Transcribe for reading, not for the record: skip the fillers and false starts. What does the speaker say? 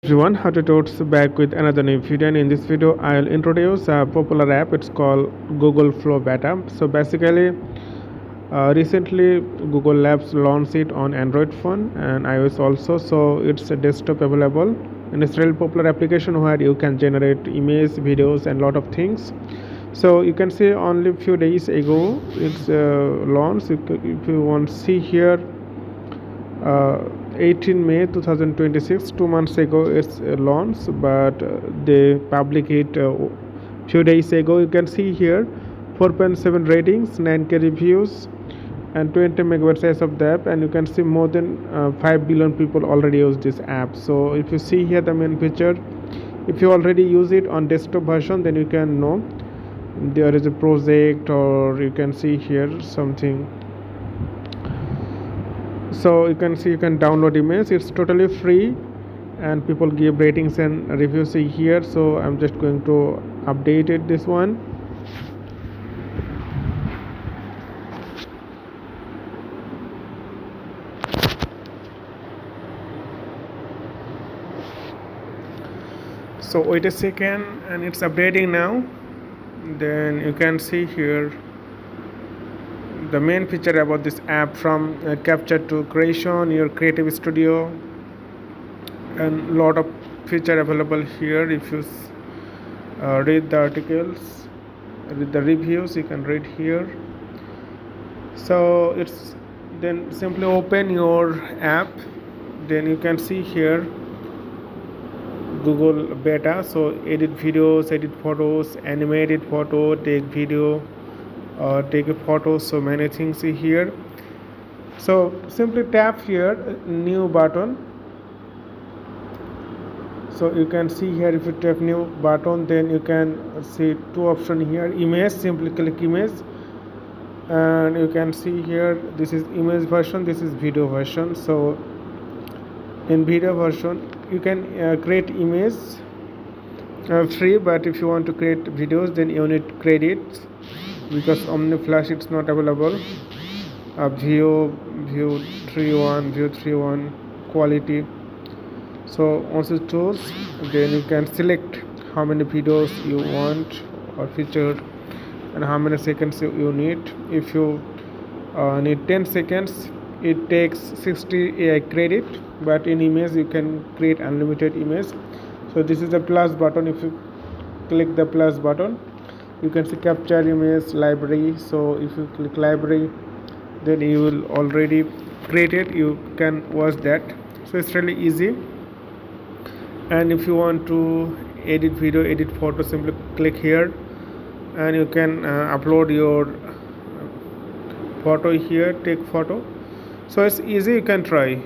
Everyone, how to totes back with another new video, and in this video I'll introduce a popular app. It's called Google Flow Beta. So basically, recently Google Labs launched it on Android phone and iOS also, so it's a desktop available, and it's a really popular application where you can generate images, videos and lot of things. So you can see only few days ago it's launched. If you want to see here, 18 May 2026, 2 months ago it's launched, but they public it few days ago. You can see here 4.7 ratings, 9K reviews, and 20 megabyte size of the app, and you can see more than 5 billion people already use this app. So if you see here the main feature, if you already use it on desktop version, then you can know there is a project, or you can see here something. So you can see you can download image. It's totally free and people give ratings and reviews here. So I'm just going to update it, this one. So wait a second, and it's updating now. Then you can see here the main feature about this app, from capture to creation, your creative studio, and lot of feature available here. If you read the articles, read the reviews, you can read here. So it's then simply open your app, then you can see here Google Beta. So edit videos, edit photos, animated photo, take video, take a photo, so many things here. So simply tap here new button. So you can see here, if you tap new button, then you can see two options here. Image, simply click image, and you can see here this is image version, this is video version. So in video version you can create image free, but if you want to create videos, then you need credits, because OmniFlash it's not available. Veo 3.1 quality. So once you choose, then you can select how many videos you want or feature and how many seconds you need. If you need 10 seconds, it takes 60 AI credit, but in image you can create unlimited image. So this is the plus button. If you click the plus button, you can see capture image library. So if you click library, then you will already create it, you can watch that. So it's really easy. And if you want to edit video, edit photo, simply click here, and you can upload your photo here, take photo. So it's easy, you can try.